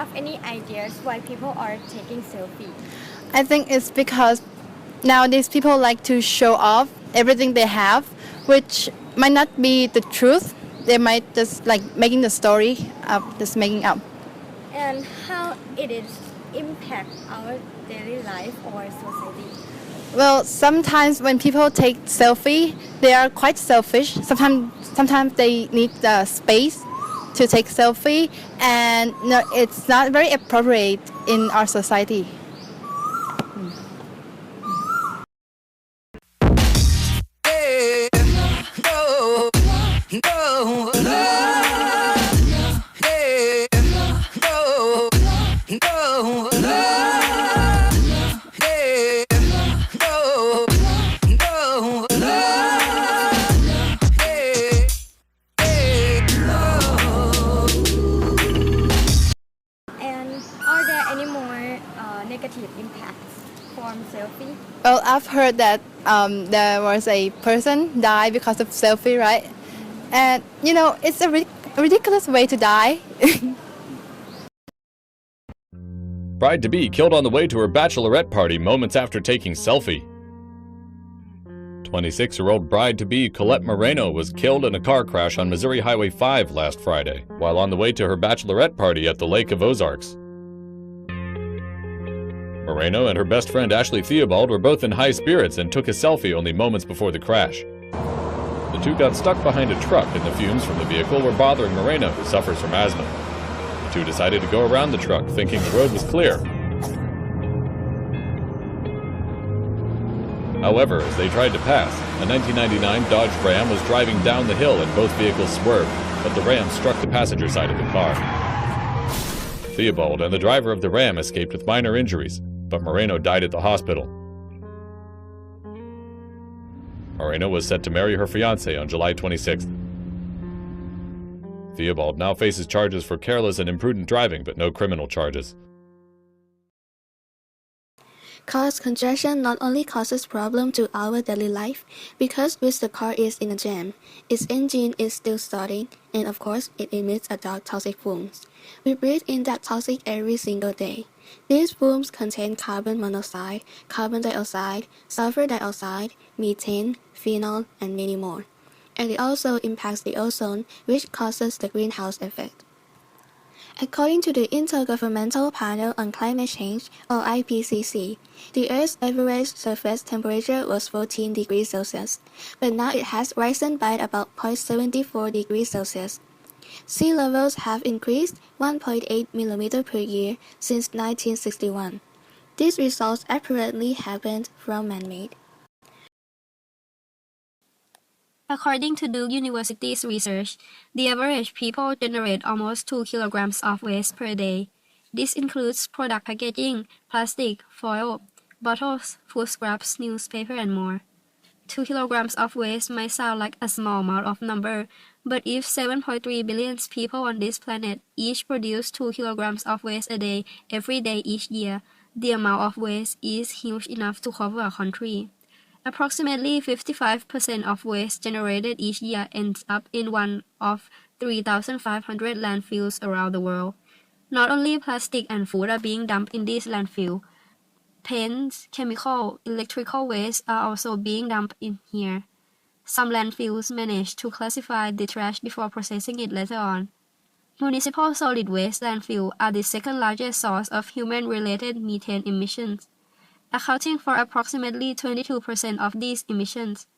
have any ideas why people are taking selfie? I think it's because nowadays people like to show off everything they have, which might not be the truth. They might just like making the story up, just making up. And how it is impact our daily life or society? Well, sometimes when people take selfie, they are quite selfish. Sometimes they need the space to take selfie, and no, it's not very appropriate in our society. And are there any more negative impacts from selfie? Well, I've heard that there was a person died because of selfie, right? And it's a ridiculous way to die. Bride-to-be killed on the way to her bachelorette party moments after taking selfie. 26-year-old bride-to-be Colette Moreno was killed in a car crash on Missouri Highway 5 last Friday, while on the way to her bachelorette party at the Lake of Ozarks. Moreno and her best friend Ashley Theobald were both in high spirits and took a selfie only moments before the crash. The two got stuck behind a truck, and the fumes from the vehicle were bothering Moreno, who suffers from asthma. The two decided to go around the truck, thinking the road was clear. However, as they tried to pass, a 1999 Dodge Ram was driving down the hill and both vehicles swerved, but the Ram struck the passenger side of the car. Theobald and the driver of the Ram escaped with minor injuries, but Moreno died at the hospital. Moreno was set to marry her fiancé on July 26th. Theobald now faces charges for careless and imprudent driving, but no criminal charges. Cause congestion not only causes problem to our daily life, because when the car is in a jam, its engine is still starting, and of course it emits a dark toxic fumes. We breathe in that toxic every single day. These fumes contain carbon monoxide, carbon dioxide, sulfur dioxide, methane, phenol, and many more. And it also impacts the ozone, which causes the greenhouse effect. According to the Intergovernmental Panel on Climate Change, or IPCC, the Earth's average surface temperature was 14 degrees Celsius, but now it has risen by about 0.74 degrees Celsius. Sea levels have increased 1.8 millimeters per year since 1961. These results apparently happened from man-made. According to Duke University's research, the average people generate almost 2 kilograms of waste per day. This includes product packaging, plastic, foil, bottles, food scraps, newspaper, and more. 2 kilograms of waste might sound like a small amount of number, but if 7.3 billion people on this planet each produce 2 kilograms of waste a day every day each year, the amount of waste is huge enough to cover a country. Approximately 55% of waste generated each year ends up in one of 3,500 landfills around the world. Not only plastic and food are being dumped in these landfills, paints, chemical, electrical waste are also being dumped in here. Some landfills manage to classify the trash before processing it later on. Municipal solid waste landfills are the second largest source of human-related methane emissions, accounting for approximately 22% of these emissions.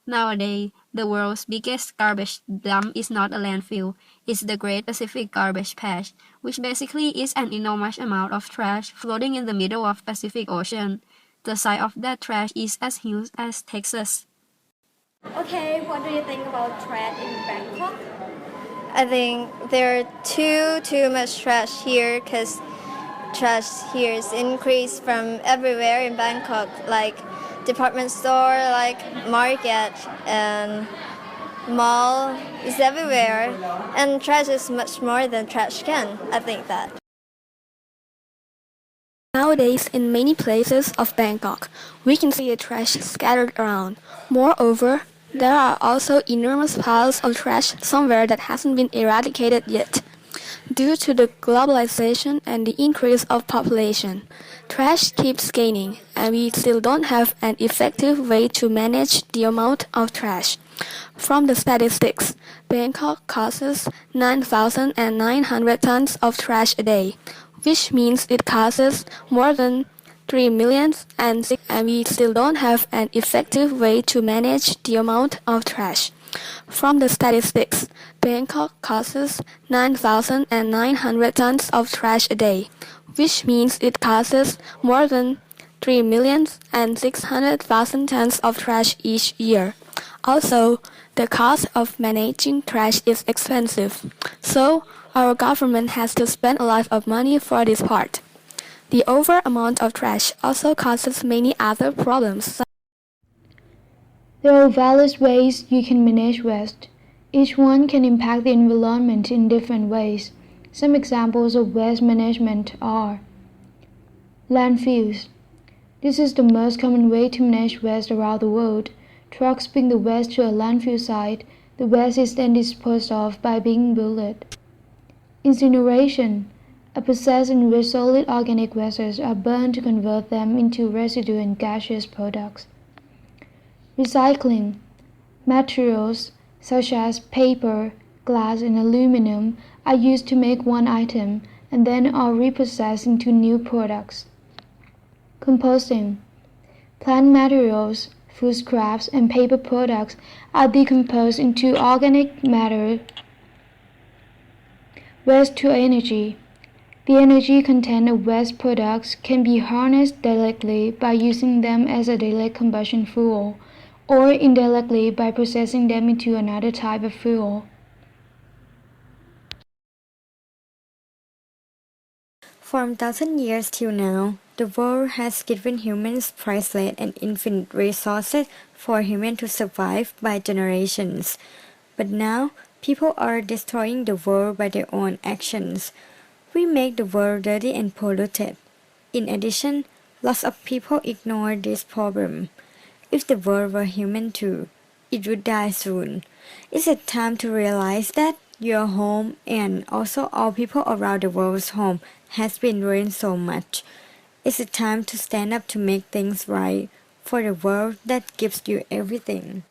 Nowadays, the world's biggest garbage dump is not a landfill, it's the Great Pacific Garbage Patch, which basically is an enormous amount of trash floating in the middle of Pacific Ocean. The size of that trash is as huge as Texas. Okay, what do you think about trash in Bangkok? I think there are too much trash here because trash here is increased from everywhere in Bangkok, like department store, like market and mall is everywhere, and trash is much more than trash can. I think that. Nowadays, in many places of Bangkok, we can see the trash scattered around. Moreover, there are also enormous piles of trash somewhere that hasn't been eradicated yet. Due to the globalization and the increase of population, trash keeps gaining, and we still don't have an effective way to manage the amount of trash. From the statistics, Bangkok causes 9,900 tons of trash a day, which means it causes more than 3 million and we still don't have an effective way to manage the amount of trash. From the statistics, Bangkok causes 9,900 tons of trash a day, which means it causes more than 3,600,000 tons of trash each year. Also, the cost of managing trash is expensive, so our government has to spend a lot of money for this part. The over amount of trash also causes many other problems. There are various ways you can manage waste. Each one can impact the environment in different ways. Some examples of waste management are landfills. This is the most common way to manage waste around the world. Trucks bring the waste to a landfill site. The waste is then disposed of by being boiled. Incineration, a process in which solid organic wastes are burned to convert them into residue and gaseous products. Recycling, materials such as paper, glass, and aluminum are used to make one item and then are reprocessed into new products. Composting, plant materials, food scraps, and paper products are decomposed into organic matter. Waste to energy. The energy content of waste products can be harnessed directly by using them as a direct combustion fuel, or indirectly by processing them into another type of fuel. From thousands years till now, the world has given humans priceless and infinite resources for humans to survive by generations. But now, people are destroying the world by their own actions. We make the world dirty and polluted. In addition, lots of people ignore this problem. If the world were human too, it would die soon. Is it time to realize that your home and also all people around the world's home has been ruined so much? Is it time to stand up to make things right for the world that gives you everything?